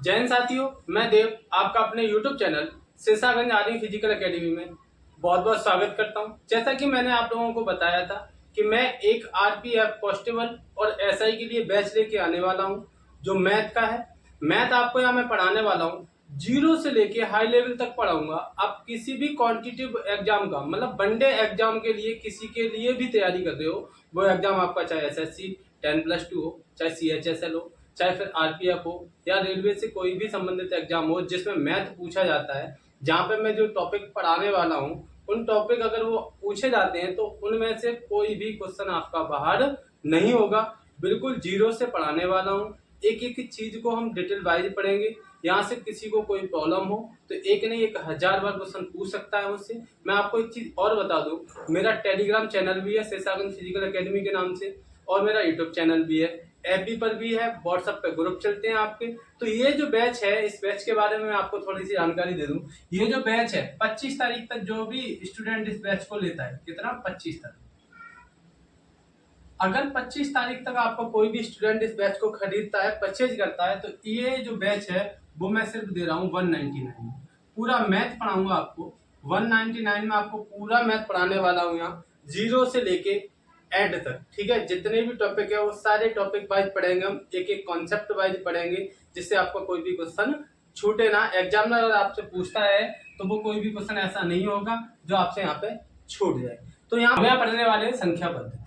जय हिंद साथियों, मैं देव आपका अपने YouTube channel Sirsaganj army physical academy में बहुत बहुत स्वागत करता हूं। जैसा कि मैंने आप लोगों को बताया था कि मैं एक आरपीएफ कांस्टेबल और एसआई के लिए बैच लेके आने वाला हूं जो मैथ का है। मैथ आपको यहाँ मैं पढ़ाने वाला हूं, जीरो से लेके हाई लेवल तक पढ़ाऊंगा। आप किसी भी कॉम्पिटिटिव एग्जाम का मतलब वनडे एग्जाम के लिए किसी के लिए भी तैयारी कर रहे हो, वो एग्जाम आपका चाहे एसएससी 10+2 हो, चाहे सीएचएसएल हो, चाहे फिर आरपीएफ हो या रेलवे से कोई भी संबंधित एग्जाम हो जिसमें मैथ पूछा जाता है, जहाँ पे मैं जो टॉपिक पढ़ाने वाला हूँ उन टॉपिक अगर वो पूछे जाते हैं तो उनमें से कोई भी क्वेश्चन आपका बाहर नहीं होगा। बिल्कुल जीरो से पढ़ाने वाला हूँ, एक एक चीज को हम डिटेल वाइज पढ़ेंगे। यहाँ से किसी को कोई प्रॉब्लम हो तो एक नहीं 1000 बार क्वेश्चन पूछ सकता है मुझसे। मैं आपको एक चीज और बता दूं, मेरा टेलीग्राम चैनल भी है सिरसागंज फिजिकल एकेडमी के नाम से, और मेरा यूट्यूब चैनल भी है, एफबी पर भी है, व्हाट्सएप पे ग्रुप चलते हैं आपके। तो ये जो बैच है, इस बैच के बारे में मैं आपको थोड़ी सी जानकारी दे दूं। ये जो बैच है 25 तारीख तक जो भी स्टूडेंट इस बैच को लेता है, कितना 25 तक, अगर 25 तारीख तक आपको कोई भी स्टूडेंट इस बैच को खरीदता है, परचेज करता है, तो ये जो बैच है वो मैं सिर्फ दे रहा हूँ 199 में। पूरा मैथ पढ़ाऊंगा आपको 199 में, आपको पूरा मैथ पढ़ाने वाला हूँ यहाँ जीरो से लेके एंड तक। ठीक है, जितने भी टॉपिक है वो सारे टॉपिक वाइज पढ़ेंगे हम, एक एक कॉन्सेप्ट वाइज पढ़ेंगे, जिससे आपका कोई भी क्वेश्चन छूटे ना। एग्जामिनर अगर आपसे पूछता है तो वो कोई भी क्वेश्चन ऐसा नहीं होगा जो आपसे यहाँ पे छूट जाए। तो यहाँ हम पढ़ने वाले हैं संख्या पद्धति।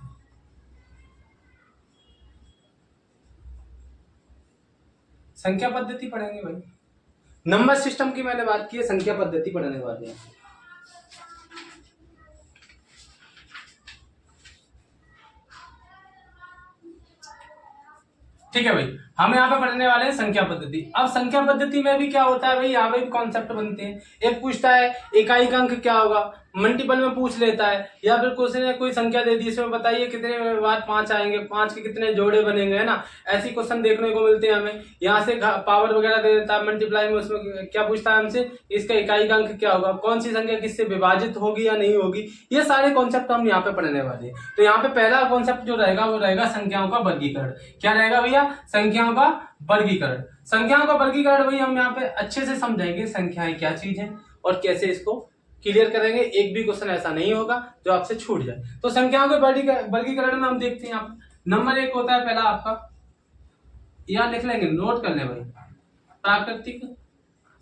संख्या पद्धति पढ़ेंगे भाई, नंबर सिस्टम की मैंने बात की है, संख्या पद्धति पढ़ने वाले हैं। ठीक है भाई, हम यहाँ पे पढ़ने वाले हैं संख्या पद्धति। अब संख्या पद्धति में भी क्या होता है भाई, यहाँ पे भी कॉन्सेप्ट बनते हैं। एक पूछता है इकाई का अंक क्या होगा, मल्टीपल में पूछ लेता है, या फिर क्वेश्चन ने कोई संख्या दे दी, इसमें बताइए कितने बाद 5 आएंगे, 5 के कितने जोड़े बनेंगे, है ना। ऐसे क्वेश्चन देखने को मिलते हैं हमें। यहाँ से पावर वगैरह दे देता है, मल्टीप्लाई में उसमें क्या पूछता है हमसे, इसका इकाई का अंक क्या होगा, कौन सी संख्या किससे विभाजित होगी या नहीं होगी। ये सारे कॉन्सेप्ट हम यहाँ पे पढ़ने वाले हैं। तो यहाँ पे पहला कॉन्सेप्ट जो रहेगा वो रहेगा संख्याओं का वर्गीकरण। क्या रहेगा भैया, संख्याओं का वर्गीकरण। संख्याओं का वर्गीकरण भाई हम यहाँ पे अच्छे से समझाएंगे संख्याएं क्या चीज है और कैसे इसको क्लियर करेंगे। एक भी क्वेश्चन ऐसा नहीं होगा जो आपसे छूट जाए। तो संख्याओं के वर्गीकरण में हम देखते हैं यहाँ पे नंबर 1 होता है पहला आपका, यहाँ लिख लेंगे, नोट कर लें भाई, प्राकृतिक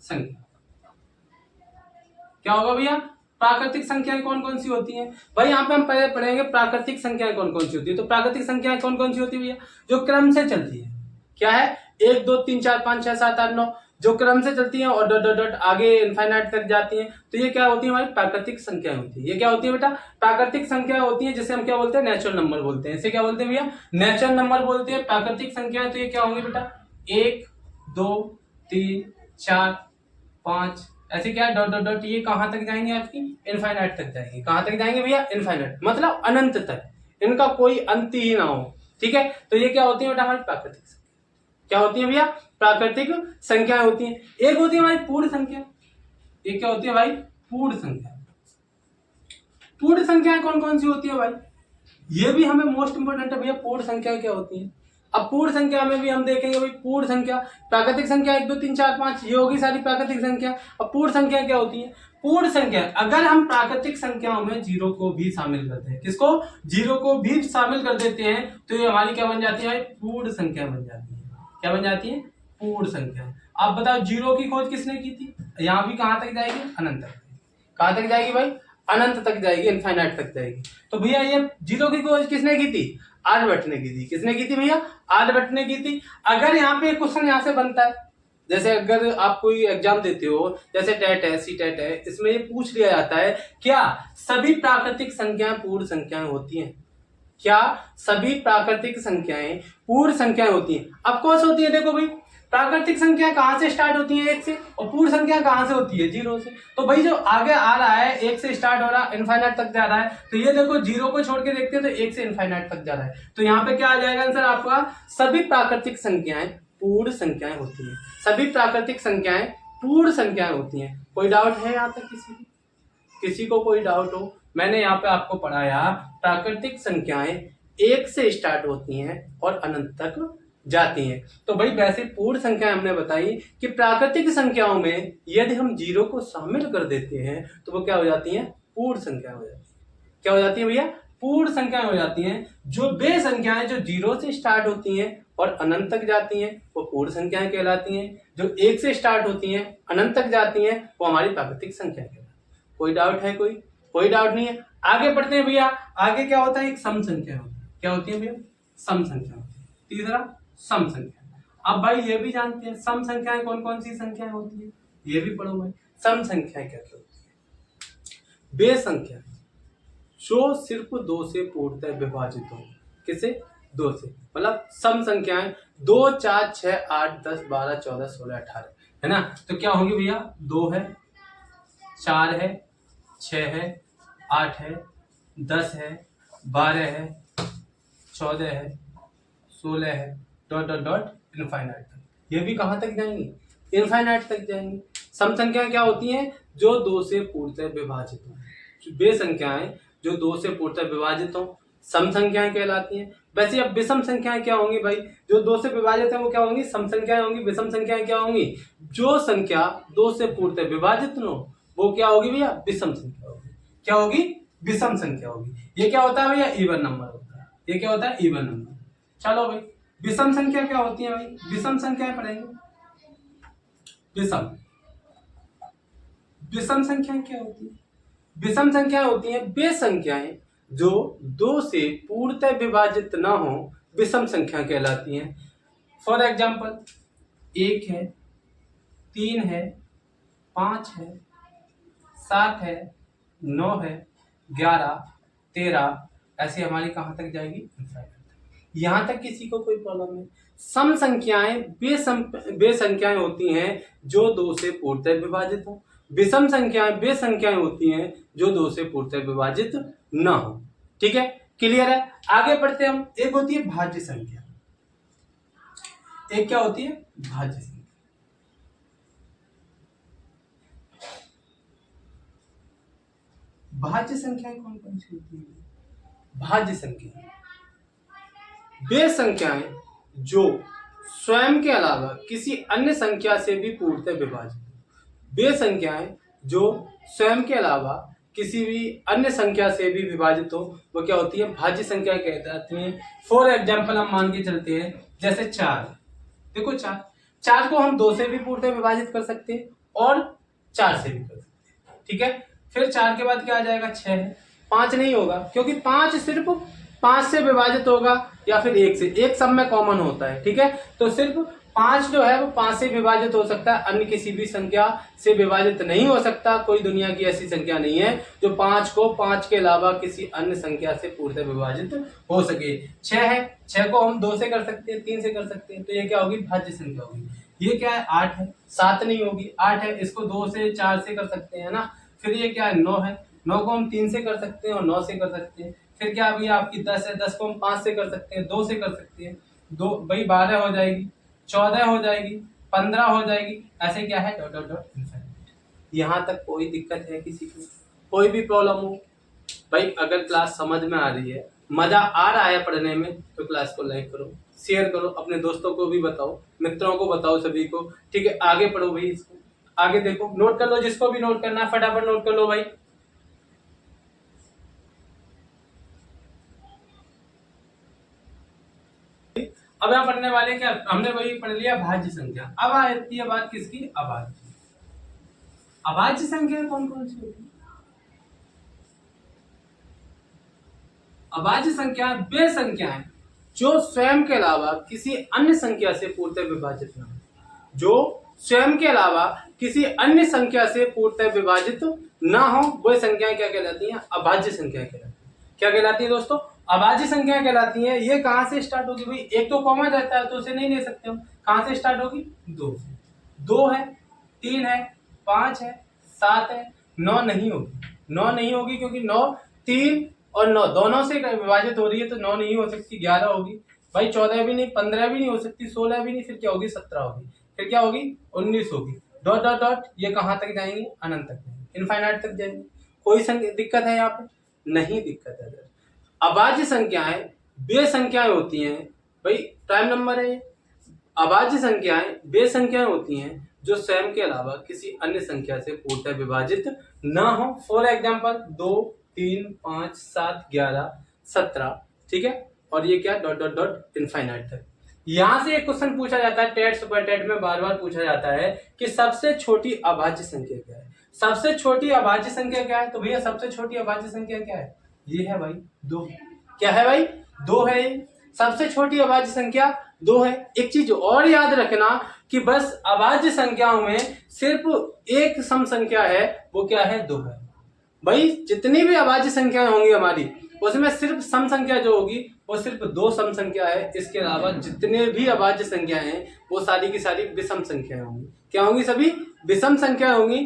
संख्या। क्या होगा भैया, प्राकृतिक संख्याएं कौन कौन सी होती हैं भाई। यहाँ पे हम पहले पढ़ेंगे प्राकृतिक संख्याएं कौन कौन सी होती है। तो प्राकृतिक संख्याएं कौन कौन सी होती है भैया, जो क्रम से चलती है। क्या है, 1 2 3 4 5 6 7 8 9, जो क्रम से चलती हैं और डॉट डॉट डॉट आगे इनफाइनाइट तक जाती हैं। तो ये क्या होती है, हमारी प्राकृतिक संख्याएं होती है। ये क्या होती है बेटा, प्राकृतिक संख्याएं होती है, जिसे हम क्या बोलते हैं, नेचुरल नंबर बोलते हैं। इसे क्या बोलते हैं भैया, नेचुरल नंबर बोलते हैं प्राकृतिक संख्याएं। तो ये क्या होंगी बेटा, 1 2 3 4 5, ऐसे क्या डॉट डॉट डॉट, ये कहां तक जाएंगे, आपकी इनफाइनाइट तक जाएंगे। कहां तक जाएंगे भैया, इनफाइनाइट, मतलब अनंत तक, इनका कोई अंत ही ना हो। ठीक है, तो ये क्या होती है बेटा, हमारी प्राकृतिक संख्या। क्या होती है भैया, प्राकृतिक संख्याएं होती हैं। एक होती है हमारी पूर्ण संख्या। एक क्या होती है भाई, पूर्ण संख्या। पूर्ण संख्याएं कौन कौन सी होती है भाई, ये भी हमें मोस्ट इंपोर्टेंट है भैया, पूर्ण संख्या क्या होती है। अब पूर्ण संख्या में भी हम देखेंगे भाई, पूर्ण संख्या प्राकृतिक संख्या 1 2 3 4 5, ये होगी सारी प्राकृतिक संख्या। अब पूर्ण संख्या क्या होती है, पूर्ण संख्या अगर हम प्राकृतिक संख्याओं में जीरो को भी शामिल करते हैं, किसको, जीरो को भी शामिल कर देते हैं, तो ये हमारी क्या बन जाती है, पूर्ण संख्या बन जाती है। क्या बन जाती है, पूर्ण संख्या। अब बताओ जीरो की खोज किसने की थी, यहाँ भी कहां तक जाएगी, अनंत तक। कहां तक जाएगी भाई, अनंत तक जाएगी, इनफाइनाइट तक जाएगी। तो भैया ये जीरो की खोज किसने की थी, आर्यभट्ट ने की थी। किसने की थी भैया, आर्यभट्ट ने की थी। अगर यहाँ पे क्वेश्चन यहाँ से बनता है, जैसे अगर आप कोई एग्जाम देते हो, जैसे टेट है, सी टेट है, इसमें ये पूछ लिया जाता है, क्या सभी प्राकृतिक संख्याएं पूर्ण संख्याएं होती हैं। क्या सभी प्राकृतिक संख्याएं पूर्ण संख्याएं होती हैं। ऑफ कोर्स होती है। देखो भाई, प्राकृतिक संख्या कहां से स्टार्ट होती है, 1 से, और पूर्ण संख्या कहां से होती है, 0 से। तो भाई जो आगे आ रहा है 1 से स्टार्ट हो रहा है, इनफाइनाइट तक जा रहा है, तो ये देखो 0 को छोड़ के देखते हैं तो 1 से इनफाइनाइट तक जा रहा है। तो यहाँ पे क्या आ जाएगा आंसर आपका, सभी प्राकृतिक संख्याएं पूर्ण संख्याएं होती है। सभी प्राकृतिक संख्याएं पूर्ण संख्याएं होती हैं। कोई डाउट है यहाँ तक किसी को कोई डाउट हो। मैंने यहाँ पे आपको पढ़ाया प्राकृतिक संख्याएं 1 से स्टार्ट होती हैं और अनंत तक जाती हैं। तो भाई वैसे पूर्ण संख्याएं हमने बताई कि प्राकृतिक संख्याओं में यदि हम जीरो को शामिल कर देते हैं तो वो क्या हो जाती हैं, पूर्ण संख्याएं हो जाती हैं। क्या हो जाती है भैया, पूर्ण संख्याएं हो जाती हैं। जो बे संख्याएं जो जीरो से स्टार्ट होती हैं और अनंत तक जाती हैं वो पूर्ण संख्याएं कहलाती हैं। जो एक से स्टार्ट होती हैं अनंत तक जाती हैं वो हमारी प्राकृतिक संख्या कहलाती है। कोई डाउट है? कोई डाउट नहीं है। आगे बढ़ते हैं भैया। आगे क्या होता है, एक सम संख्या होती है। क्या होती है भैया, सम संख्या होती है। तीसरा सम संख्या। अब भाई ये भी जानते हैं सम संख्याएं कौन कौन सी संख्याएं होती है, ये भी पढ़ो भाई। सम संख्याएं क्या क्या होती है, बे संख्या जो सिर्फ दो से पूर्णतः विभाजित हो। किसे, दो से, मतलब सम संख्याएं 2 4 6 8 10 12 14 16 18 है ना। तो क्या होगी भैया, 2 है, 4 है, 6 है, 8 है, 10 है, 12 है, 14 है, 16 है, डॉट डॉट डॉट इनफाइनाइट तक। ये भी कहां तक जाएंगी, इनफाइनाइट तक जाएंगी। सम संख्याएं क्या होती हैं, जो 2 से पूर्णतः विभाजित हो। बे संख्याएं जो 2 से पूर्णतः विभाजित हो सम संख्याएं कहलाती हैं। वैसे अब विषम संख्याएं क्या होंगी भाई, जो 2 से विभाजित है वो क्या होंगी, सम संख्याएं होंगी। विषम संख्याएं क्या होंगी, जो संख्या 2 से पूर्णतः विभाजित न हो वो क्या होगी भैया, विषम संख्या होगी। क्या होगी, विषम संख्या होगी। ये क्या होता है भैया, इवन नंबर होता है। ये क्या होता है, इवन नंबर। चलो भाई, विषम संख्या क्या होती है भाई, विषम संख्याएं पढ़ेंगे। विषम संख्याएं क्या होती है, विषम संख्याएं होती हैं वे संख्याएं जो 2 से पूर्णतः विभाजित ना हो, विषम संख्या कहलाती हैं। फॉर एग्जाम्पल 1 है, 3 है, 5 है, 7 है, 9 है, 11, 13, ऐसे हमारी कहां तक जाएगी, यहां तक किसी को कोई प्रॉब्लम नहीं। सम संख्याएं वे संख्याएं होती हैं जो 2 से पूर्णतः विभाजित हो। विषम संख्याएं वे संख्याएं होती हैं जो 2 से पूर्णतः विभाजित न हो। ठीक है, क्लियर है। आगे बढ़ते हम। एक होती है भाज्य संख्या, एक क्या होती है, भाज्य संख्या। भाज्य संख्याएं कौन कौन सी होती है, भाज्य संख्या वे संख्याएं जो स्वयं के अलावा किसी अन्य संख्या से भी पूर्णतः विभाजित हो। वे संख्याएं जो स्वयं के अलावा किसी भी अन्य संख्या से भी विभाजित हो वो क्या होती है, भाज्य संख्या कहलाती हैं। फॉर एग्जाम्पल हम मान के चलते हैं जैसे 4। देखो 4 को हम 2 से भी पूर्णतः विभाजित कर सकते हैं और 4 से भी कर सकते हैं। ठीक है, फिर 4 के बाद क्या आ जाएगा, 6 है। 5 नहीं होगा क्योंकि 5 सिर्फ 5 से विभाजित होगा या फिर 1 से, एक सब में कॉमन होता है। ठीक है, तो सिर्फ 5 जो है वो 5 से विभाजित हो सकता है, अन्य किसी भी संख्या से विभाजित नहीं हो सकता। कोई दुनिया की ऐसी संख्या नहीं है जो 5 को 5 के अलावा किसी अन्य संख्या से पूर्णतः विभाजित हो सके। 6 है, 6 को हम 2 से कर सकते हैं, 3 से कर सकते हैं, तो ये क्या होगी, भाज्य संख्या होगी। ये क्या है, 8 है, 7 नहीं होगी, 8 है, इसको 2 से 4 से कर सकते हैं ना। फिर ये क्या है, 9 है, 9 को हम 3 से कर सकते हैं और 9 से कर सकते हैं। फिर क्या अभी आपकी 10 है, 10 को हम 5 से कर सकते हैं, 2 से कर सकते हैं, 2 भाई 12 हो जाएगी, 14 हो जाएगी, 15 हो जाएगी, ऐसे क्या है, डॉट डॉट डॉट इनफिनिट। यहाँ तक कोई दिक्कत है किसी को, कोई भी प्रॉब्लम हो भाई? अगर क्लास समझ में आ रही है, मजा आ रहा है पढ़ने में, तो क्लास को लाइक करो, शेयर करो, अपने दोस्तों को भी बताओ, मित्रों को बताओ, सभी को। ठीक है, आगे पढ़ो भाई, इसको आगे देखो, नोट कर लो, जिसको भी नोट करना है फटाफट नोट कर लो भाई। अब यहाँ पढ़ने वाले क्या, हमने वही पढ़ लिया भाज्य संख्या। अब आती है बात किसकी, अभाज्य। अभाज्य संख्या कौन कौन सी होती है? अभाज्य संख्या वे संख्याएं जो स्वयं के अलावा किसी अन्य संख्या से पूर्णतः विभाजित न हो, जो स्वयं के अलावा किसी अन्य संख्या से पूर्णतः विभाजित ना हो, वो संख्याएं क्या कहलाती हैं, अभाज्य संख्या कहलाती है। क्या कहलाती है दोस्तों, अभाज्य संख्या कहलाती है। ये कहां से स्टार्ट होगी भाई, एक तो कॉमन रहता है तो उसे नहीं ले सकते हम। कहां से स्टार्ट होगी, 2 से। 2 है, 3 है, 5 है, 7 है, 9 नहीं होगी। 9 नहीं होगी क्योंकि 9 3 और 9 दोनों से विभाजित हो रही है, तो 9 नहीं हो सकती। 11 होगी भाई, 14 भी नहीं, 15 भी नहीं हो सकती, 16 भी नहीं, फिर क्या होगी, 17 होगी, फिर क्या होगी, 19 होगी, डॉट डॉट डॉट। ये कहां तक जाएंगे, अनंत तक जाएंगे, इनफाइनाइट तक जाएंगे। कोई दिक्कत है यहाँ पे, नहीं दिक्कत है। अभाज्य संख्याएं वे संख्याएं होती हैं भाई, प्राइम नंबर है, अभाज्य संख्याएं वे संख्याएं होती हैं जो स्वयं के अलावा किसी अन्य संख्या से पूर्णतः विभाजित न हो। फॉर एग्जाम्पल 2, 3, 5, 7, 11, 17, ठीक है, और ये क्या डॉट डॉट डॉट इनफाइनाइट तक। यहां से एक क्वेश्चन पूछा जाता है, टेट सुपर टेट में बार बार पूछा जाता है कि सबसे छोटी अभाज्य संख्या क्या है। सबसे छोटी अभाज्य संख्या क्या है? तो भैया सबसे छोटी अभाज्य संख्या क्या है? ये है भाई 2। क्या है भाई? 2 है। सबसे छोटी अभाज्य संख्या 2 है। एक चीज और याद रखना कि बस अभाज्य संख्याओं में सिर्फ एक सम संख्या है, वो क्या है? 2 है। भाई जितनी भी अभाज्य संख्याएं होंगी हमारी, उसमें सिर्फ सम संख्या जो होगी वो सिर्फ 2 सम संख्या है। इसके अलावा जितने भी अभाज्य संख्याएं हैं वो सारी की सारी विषम संख्याएं होंगी। क्या होंगी? सभी विषम संख्या होंगी।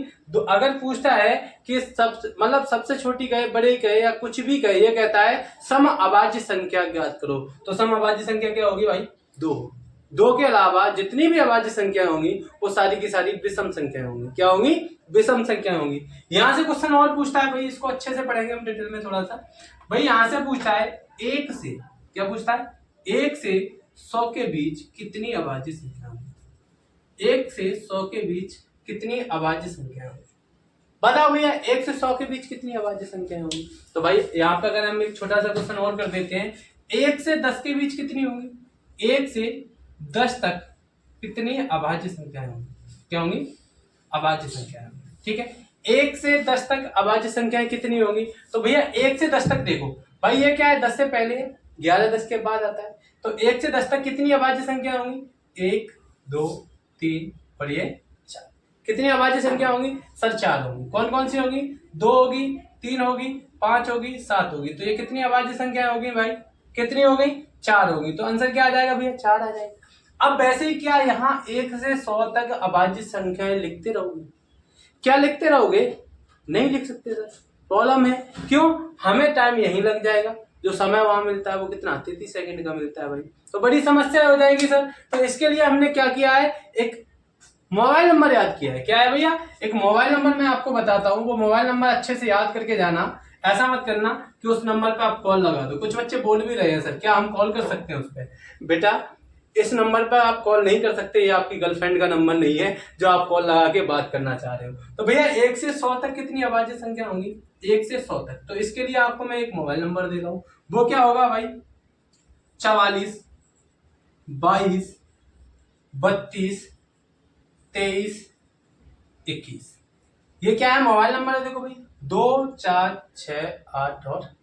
अगर पूछता है कि मतलब सबसे छोटी कहे, बड़े कहे या कुछ भी कहे, ये कहता है सम अभाज्य संख्या ज्ञात करो, तो सम अभाज्य संख्या क्या होगी भाई? 2। 2 के अलावा जितनी भी अभाज्य संख्याएं होंगी वो सारी की सारी विषम संख्याएं होंगी। क्या होंगी? विषम संख्याएं होंगी। यहां से क्वेश्चन और पूछता है भाई, इसको अच्छे से पढ़ेंगे हम डिटेल में थोड़ा सा। भाई यहां से पूछता है 1 से, क्या पूछता है? 1 से 100 के बीच कितनी अभाज्य संख्या होगी? 1 से 100 के बीच कितनी अभाज्य संख्या होगी? बताओ भैया 1 से 100 के बीच कितनी अभाज्य संख्या होगी? तो भाई यहाँ पे अगर हम एक छोटा सा क्वेश्चन और कर देते हैं, 1 से 10 के बीच कितनी होंगी? 1 से 10 तक कितनी अभाज्य संख्याएं होंगी? क्या होंगी? अभाज्य संख्याएं। ठीक है, 1 से 10 तक अभाज्य संख्याएं कितनी होंगी? तो भैया 1 से 10 तक देखो भाई, ये क्या है? 10 से पहले है, 11 10 के बाद आता है, तो 1 से 10 तक कितनी अभाज्य संख्या होंगी? 1, 2, 3 और ये 4। कितनी अभाज्य संख्या होंगी सर? 4 होंगी। कौन कौन सी होगी? 2 होगी, 3 होगी, 5 होगी, 7 होगी। तो ये कितनी अभाज्य संख्या होगी भाई? कितनी हो गई? 4 होगी। तो आंसर क्या आ जाएगा भैया? 4 आ जाएगा। अब वैसे ही क्या यहाँ 1 से 100 तक अभाज्य संख्याएं लिखते रहोगे? क्या लिखते रहोगे? नहीं लिख सकते सर, प्रॉब्लम है। क्यों? हमें टाइम यहीं लग जाएगा, जो समय वहां मिलता है वो कितना? 33 सेकंड का मिलता है भाई, तो बड़ी समस्या हो जाएगी सर। तो इसके लिए हमने क्या किया है? एक मोबाइल नंबर याद किया है। क्या है भैया? एक मोबाइल नंबर मैं आपको बताता हूँ, वो मोबाइल नंबर अच्छे से याद करके जाना। ऐसा मत करना कि उस नंबर पे आप कॉल लगा दो। कुछ बच्चे बोल भी रहे हैं सर क्या हम कॉल कर सकते हैं उस पर? बेटा इस नंबर पर आप कॉल नहीं कर सकते, ये आपकी गर्लफ्रेंड का नंबर नहीं है जो आप कॉल लगा के बात करना चाह रहे हो। तो भैया 1 से 100 तक कितनी अभाज्य संख्या होंगी? 1 से 100 तक। तो इसके लिए आपको मैं एक मोबाइल नंबर दे रहा हूं, वो क्या होगा भाई? 44 22 32 23 21। ये क्या है? मोबाइल नंबर है। देखो भाई 2 4 6 8 और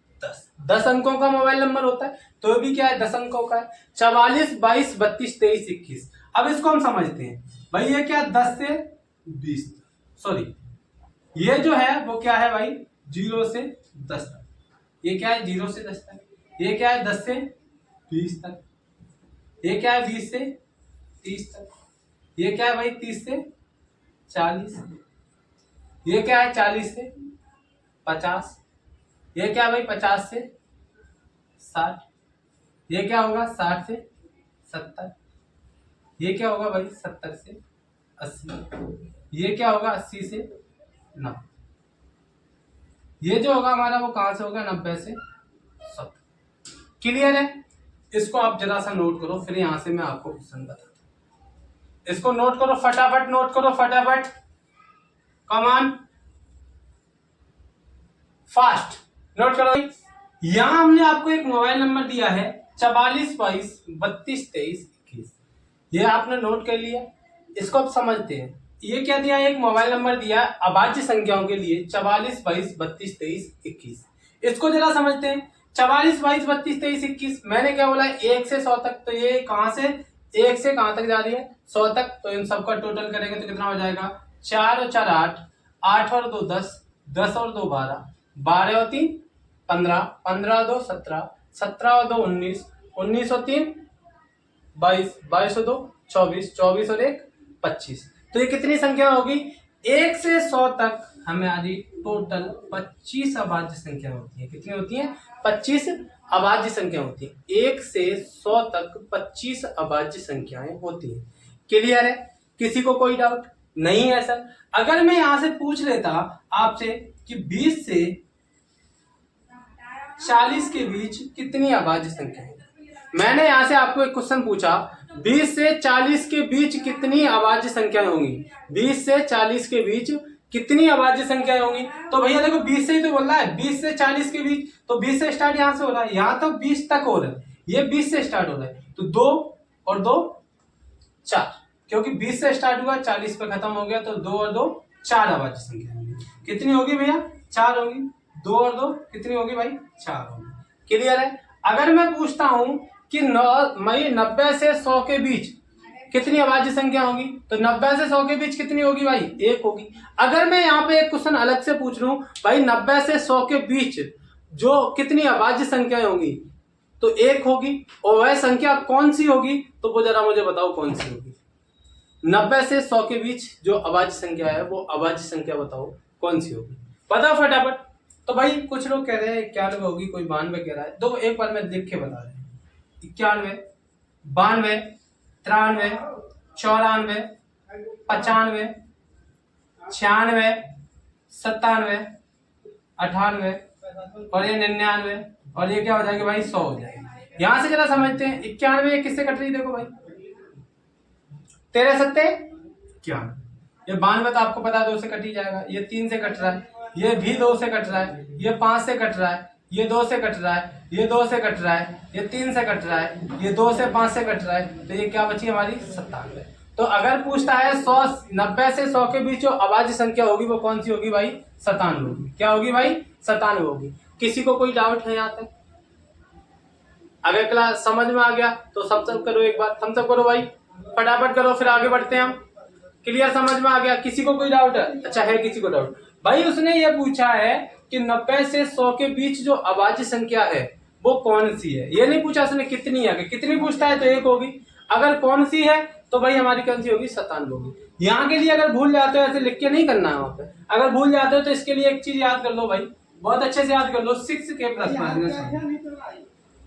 10 अंकों का मोबाइल नंबर होता है, तो भी क्या है? 10 अंकों का है। 44 22 32 23 21। अब इसको हम समझते हैं भाई, ये क्या? 10 से 20, सॉरी ये जो है वो क्या है भाई? 0 से 10 तक। ये क्या है? 0 से 10 तक। ये क्या है? 10 से 20 तक। ये क्या है? 20 से 30 तक। ये क्या है भाई? 30 से 40। ये क्या है? 40 से 50। ये क्या भाई? 50 से 60। ये क्या होगा? 60 से 70। ये क्या होगा भाई? 70 से 80। ये क्या होगा? 80 से 90। ये जो होगा हमारा वो कहां से होगा? 90 से 70। क्लियर है? इसको आप जरा सा नोट करो, फिर यहां से मैं आपको क्वेश्चन बताता हूं। इसको नोट करो फटाफट, नोट करो फटाफट, कमान फास्ट नोट करो। यहां हमने आपको एक मोबाइल नंबर दिया है 44 22 32 23 21। ये आपने नोट कर लिया। इसको आप समझते हैं, ये क्या दिया है? एक मोबाइल नंबर दिया है अभाज्य संख्याओं के लिए 44 22 32 23 21। इसको जरा समझते हैं। 44 22 32 23 21 मैंने क्या बोला? 1 से 100 तक। तो ये कहां से 1 से कहां तक जा रही है? 100 तक। तो इन सबका टोटल करेंगे तो कितना हो जाएगा? 4 और 4 8, 8 और 2 10, 10 और 2 12, 12 और 3 15, 15 और 2 17, 17 और 2 19, 19 और 3 22, 22 और 2 24, 24 और 1 25। तो ये कितनी संख्या होगी? 1 से 100 तक हमें आदि टोटल 25 अभाज्य संख्या होती है। कितनी होती है? 25 अभाज्य संख्या होती है। 1 से 100 तक 25 अभाज्य संख्याएं होती है। क्लियर है? किसी को कोई डाउट नहीं है सर? अगर मैं यहां से पूछ लेता आपसे कि 20 से 40 के बीच कितनी अभाज्य संख्या है, मैंने यहां से आपको एक क्वेश्चन पूछा 20 से 40 के बीच कितनी अभाज्य संख्याएं होंगी? 20 से 40 के बीच कितनी अभाज्य संख्याएं होंगी? तो भैया देखो 20 से ही तो बोल रहा है, 20 से 40 के बीच, तो 20 से स्टार्ट यहां से हो रहा है, यहां तो 20 तक हो रहा है, ये 20 से स्टार्ट हो रहा है, तो 2 और 2 4, क्योंकि 20 से स्टार्ट हुआ 40 पे खत्म हो गया, तो 2 और 2 4 अभाज्य संख्या होगी। कितनी होगी भैया? 4 होगी। 2 और 2 कितनी होगी भाई? 4 होगी। क्लियर है? अगर मैं पूछता हूं कि 90 से 100 के बीच कितनी अभाज्य संख्या होगी, तो 90 से 100 के बीच कितनी होगी भाई? 1 होगी। अगर मैं यहाँ पे एक क्वेश्चन अलग से पूछ लूं भाई 90 से 100 के बीच जो कितनी अभाज्य संख्याएं होंगी, तो 1 होगी, और वह संख्या कौन सी होगी? तो वो जरा मुझे बताओ कौन सी होगी? 90 से 100 के बीच जो अभाज्य संख्या है वो अभाज्य संख्या बताओ कौन सी होगी? बताओ फटाफट। तो भाई कुछ लोग कह रहे हैं 91 होगी, कोई 92 कह रहा है। दो एक बार मैं लिख के बता रहा हूँ। 91, 92, 93, 94, 95, 96, 97, 98 और ये 99, और ये क्या हो जाएगा भाई? 100 हो जाएगा। यहां से जरा समझते हैं 91 किससे कट रही है? देखो भाई 13 सत्ते 91, ये 92 तो आपको पता है 2 से कट ही जाएगा, ये 3 से कट रहा है, ये भी 2 से कट रहा है, ये 5 से कट रहा है, ये 2 से कट रहा है, ये 2 से कट रहा है, ये 3 से कट रहा है, ये 2 से 5 से कट रहा है, तो ये क्या बची हमारी? 97। तो अगर पूछता है 90 से 100 के बीच जो अभाज्य संख्या होगी वो कौन सी होगी भाई? 97 होगी। क्या होगी भाई? 97 होगी। किसी को कोई डाउट है यहाँ तक? अगर क्लास समझ में आ गया तो सब करो, एक बार थम्स अप करो भाई, फटाफट करो, फिर आगे बढ़ते हैं हम। क्लियर? समझ में आ गया? किसी को कोई डाउट है? अच्छा है किसी को डाउट? भाई उसने ये पूछा है कि 90 से 100 के बीच जो अभाज्य संख्या है वो कौन सी है। ये नहीं पूछा उसने कितनी है, कितनी पूछता है तो 1 होगी। अगर कौन सी है तो भाई हमारी कौन सी होगी? 97 होगी। यहाँ के लिए अगर भूल जाते हो ऐसे लिख के नहीं करना है वहां पे। अगर भूल जाते हो तो इसके लिए एक चीज याद कर लो भाई, बहुत अच्छे से याद कर लो, 6 के प्लस माइनस।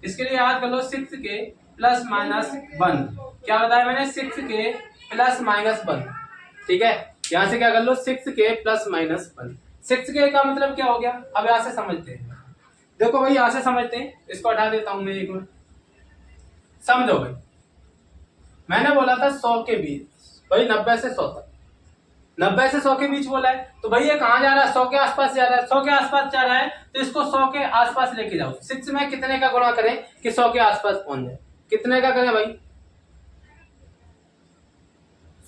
इसके लिए याद कर लो 6 के प्लस माइनस 1। क्या बताया मैंने? 6 के प्लस माइनस 1। ठीक है, यहां से क्या कर लो? 6 के प्लस माइनस 1। 6 के का मतलब क्या हो गया? अब यहां से समझते हैं। देखो भाई यहां से समझते हैं, इसको हटा देता हूं मैं एक मिनट। समझो भाई, मैंने बोला था 100 के बीच, भाई 90 से 100 तक, 90 से 100 के बीच बोला है, तो भाई ये कहां जा रहा है? 100 के आसपास जा रहा है। 100 के आसपास जा रहा है तो इसको 100 के आसपास लेके जाओ। 6 में कितने का गुणा करें कि 100 के आसपास पहुंच जाए? कितने का करें भाई?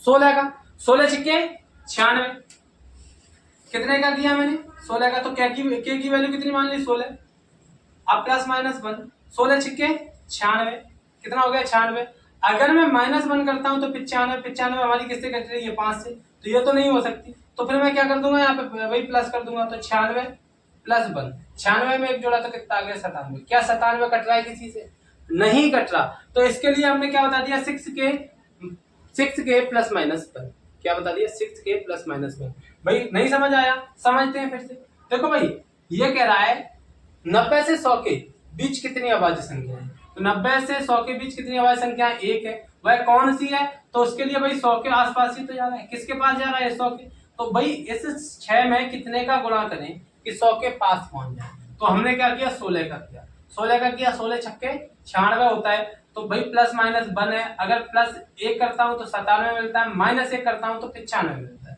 16 का। 16 छिक्के 96। कितने का किया मैंने? 16 का। तो क्या की वैल्यू कितनी मान ली? 16। अब प्लस माइनस 1, 16 छिक्के 96, कितना हो गया? 96। अगर मैं माइनस 1 करता हूं तो 95, 95 हमारी किससे कट रही है? 5 से, तो ये तो नहीं हो सकती। तो फिर मैं क्या कर दूंगा? यहाँ पे वही प्लस कर दूंगा, तो 96 प्लस 1, 96 में एक जोड़ा तो कितना आ गया? 97। क्या 97 कट रहा है किसी से? नहीं कट रहा। तो इसके लिए हमने क्या बता दिया? 6 के प्लस माइनस 1। क्या बता दिया? 6 के प्लस माइनस 1। भाई नहीं समझ आया? समझते हैं फिर से। देखो भाई ये कह रहा है 90 से 100 के बीच कितनी अभाज्य संख्या है? तो 90 से 100 के बीच कितनी अभाज्य संख्या है? 1 है। वह कौन सी है? तो उसके लिए भाई 100 के आसपास ही तो जा रहा है। किसके पास जा रहा है? 100 के। तो भाई इस 6 में कितने का गुणा करें कि 100 के पास पहुंच जाए? तो हमने क्या किया? 16 का किया। 16 का किया, 16 छक्के 96 होता है। तो भाई प्लस माइनस 1 है, अगर प्लस 1 करता हूं तो 97 मिलता है, माइनस 1 करता हूं तो 95 मिलता है।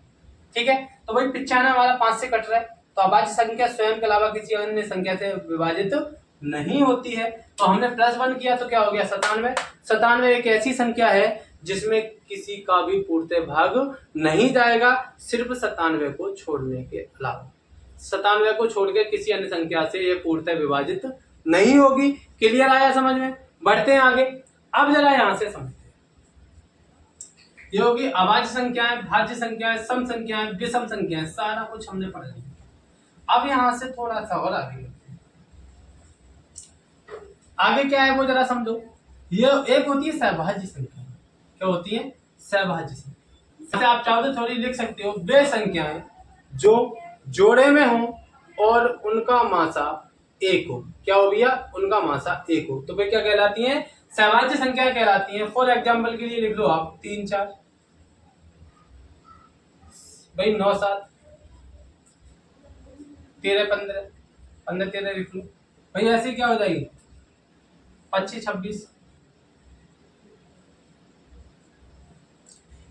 ठीक है, तो भाई 95 वाला 5 से कट रहा है, तो अभाज्य संख्या स्वयं के अलावा किसी अन्य संख्या से विभाजित नहीं होती है। तो हमने प्लस 1 किया तो क्या हो गया? 97। 97 एक ऐसी संख्या है जिसमें किसी का भी पूर्णतः भाग नहीं जाएगा, सिर्फ 97 को छोड़ने के अलावा। 97 को छोड़कर किसी अन्य संख्या से ये पूर्णतः विभाजित नहीं होगी। क्लियर आया समझ में? बढ़ते हैं आगे। अब जरा यहां से समझते हैं, ये होगी अभाज्य संख्याएं, भाज्य संख्याएं, सम संख्याएं, विषम संख्याएं, सारा कुछ हमने पढ़ लिया। अब यहां से थोड़ा सा और आगे क्या है वो जरा समझो। ये एक होती है सहभाज्य संख्या। क्या होती है? सहभाज्य संख्या। आप चाहो तो थोड़ी लिख सकते हो, वे संख्याएं जो जोड़े में हो और उनका मासा 1 हो। क्या हो भैया? उनका मासा 1 हो, तो वे क्या कहलाती हैं? सहभाज्य संख्या कहलाती हैं। फॉर एग्जाम्पल के लिए लिख लो आप 3 4, भाई 9 7, 13 15, 15 13 लिख लो भाई। ऐसे क्या हो जाएगी? 25 26,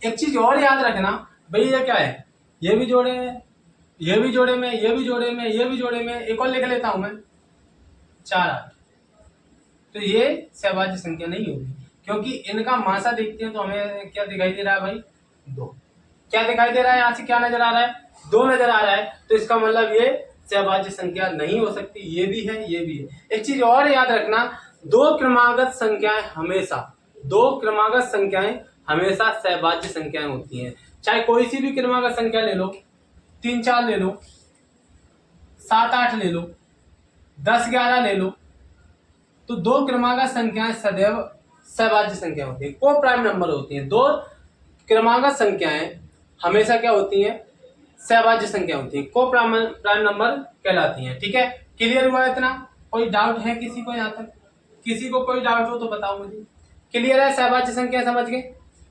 एक चीज और याद रखना भाई, ये क्या है, ये भी जोड़े हैं, ये भी जोड़े में, ये भी जोड़े में, ये भी जोड़े में, एक और लिख लेता हूं मैं 4 8। तो ये सहभाज्य संख्या नहीं होगी, क्योंकि इनका मासा देखते हैं तो हमें क्या दिखाई दे रहा है भाई, 2। क्या दिखाई दे रहा है, यहाँ से क्या नजर आ रहा है, 2 नजर आ रहा है, तो इसका मतलब ये सहभाज्य संख्या नहीं हो सकती। ये भी है, ये भी है। एक चीज और याद रखना, 2 क्रमागत संख्याएं हमेशा सहभाज्य संख्याएं होती हैं। चाहे कोई सी भी क्रमागत संख्या ले लो, 3 4 ले लो, 7 8 ले लो, 10 11 ले लो, तो 2 क्रमागत संख्याएं सदैव सहभाज्य संख्या होती है, को प्राइम नंबर होती हैं। 2 क्रमागत संख्याएं हमेशा क्या होती हैं, सहभाज्य संख्या होती है, को प्राइम नंबर कहलाती हैं। ठीक है, क्लियर हुआ इतना? कोई डाउट है किसी को? यहाँ तक किसी को कोई डाउट हो तो बताओ मुझे। क्लियर है? सहभाज्य संख्या समझ गए?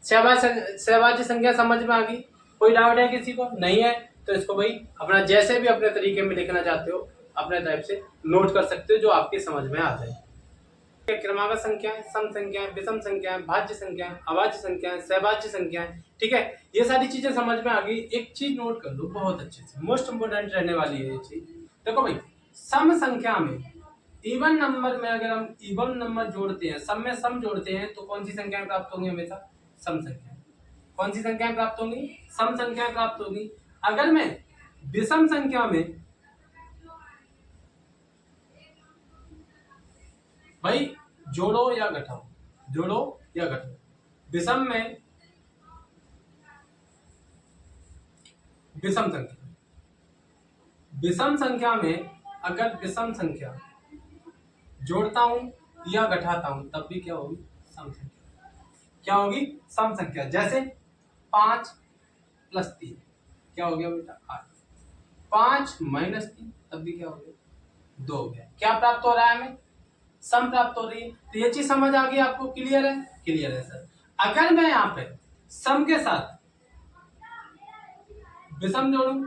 सहभाज्य संख्या समझ में आ गई? कोई डाउट है किसी को? नहीं है तो इसको भाई अपना जैसे भी अपने तरीके में लिखना चाहते हो अपने टाइप से नोट कर सकते हो, जो आपके समझ में आ जाए। क्रमागत संख्याएं, सम संख्याएं, विषम संख्याएं, भाज्य संख्याएं, अभाज्य संख्याएं, सहभाज्य संख्याएं। ठीक है, ये सारी चीजें समझ में आ गई। एक चीज नोट कर लो बहुत अच्छे से, मोस्ट इंपोर्टेंट रहने वाली है ये चीज। देखो भाई, सम संख्या में इवन नंबर में अगर हम इवन नंबर जोड़ते हैं, सम में सम जोड़ते हैं, तो कौन सी संख्याएं प्राप्त होंगी? हमेशा सम संख्या। कौन सी संख्याएं प्राप्त होंगी? सम संख्याएं प्राप्त होगी। अगर मैं विषम संख्या में भाई जोड़ो या घटाओ, जोड़ो या घटाओ, विषम में विषम संख्या में अगर विषम संख्या जोड़ता हूं या घटाता हूं तब भी क्या होगी? सम संख्या। क्या होगी? सम संख्या। जैसे 5 + 3 क्या हो गया बेटा? 8। 5 - 3 तब भी क्या हो गया? 2 हो गया। क्या प्राप्त हो रहा है हमें? सम प्राप्त हो रही है। तो ये चीज समझ आ गई आपको? क्लियर है? क्लियर है सर। अगर मैं यहाँ पे सम के साथ विषम जोड़ूं,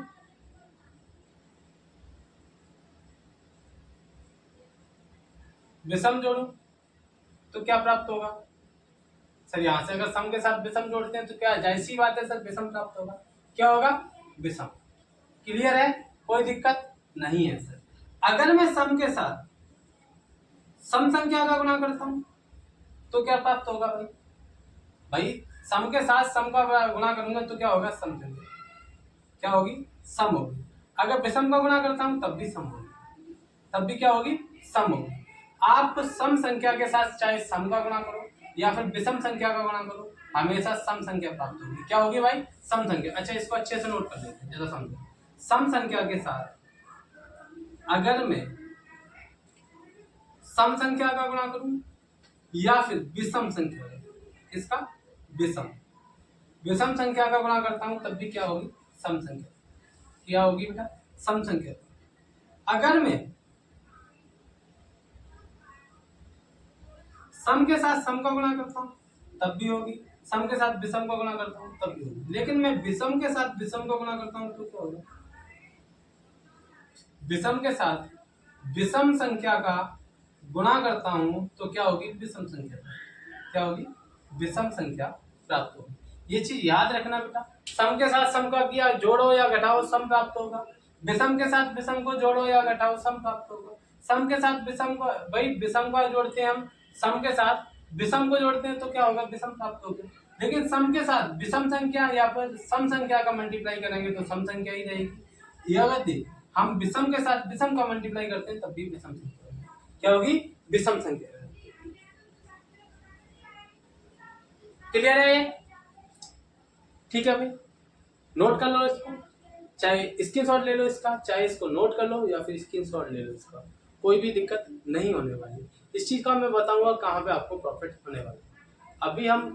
तो क्या प्राप्त होगा सर? यहां से अगर सम के साथ विषम जोड़ते हैं तो क्या जाहिर सी बात है सर, विषम प्राप्त होगा। क्या होगा? विषम। क्लियर है? कोई दिक्कत नहीं है सर। अगर मैं सम के साथ सम संख्या का गुणा करता हूं तो क्या प्राप्त होगा भाई? भाई सम के साथ सम का गुणा करूंगा तो क्या होगा? सम संख्या। क्या होगी? सम होगी। अगर विषम का गुणा करता हूं तब भी सम होगी, तब भी क्या होगी? सम होगी। आप सम संख्या के साथ चाहे सम का गुणा करो या फिर विषम संख्या का गुणा करो, हमेशा सम संख्या प्राप्त होगी। क्या होगी भाई? सम संख्या। अच्छा, इसको अच्छे से नोट कर लेते हैं, जरा समझो। सम संख्या के साथ अगर मैं सम संख्या का गुणा करूं या फिर विषम संख्या, इसका विषम संख्या का गुणा करता हूं तब भी क्या होगी? सम संख्या। क्या होगी बेटा? सम संख्या। अगर मैं सम के साथ सम का गुणा करता हूं तब भी होगी, सम के साथ विषम का गुणा करता हूं तब भी होगी। लेकिन मैं विषम के साथ विषम का गुणा करता हूं तो क्या होगा? विषम के साथ विषम संख्या का गुणा करता हूं तो क्या होगी? विषम संख्या। क्या होगी? विषम संख्या प्राप्त होगी। ये चीज याद रखना बेटा। सम के साथ सम का किया, जोड़ो या घटाओ, सम प्राप्त होगा। विषम के साथ विषम को जोड़ो या घटाओ, सम प्राप्त होगा। सम के साथ विषम को, भाई विषम का जोड़ते हैं हम, सम के साथ विषम को जोड़ते हैं तो क्या होगा? विषम प्राप्त होगा। लेकिन सम के साथ विषम संख्या या फिर सम संख्या का मल्टीप्लाई करेंगे तो सम संख्या ही रहेगी। यदि हम विषम के साथ विषम का मल्टीप्लाई करते हैं तब भी विषम संख्या होगी। क्या होगी? विषम संख्या। क्लियर है? ठीक है भाई, नोट कर लो इसको, चाहे स्क्रीनशॉट ले लो इसका, चाहे इसको नोट कर लो या फिर स्क्रीनशॉट ले लो इसका, कोई भी दिक्कत नहीं होने वाली। इस चीज का मैं बताऊंगा कहाँ पे आपको प्रॉफिट होने वाला है। अभी हम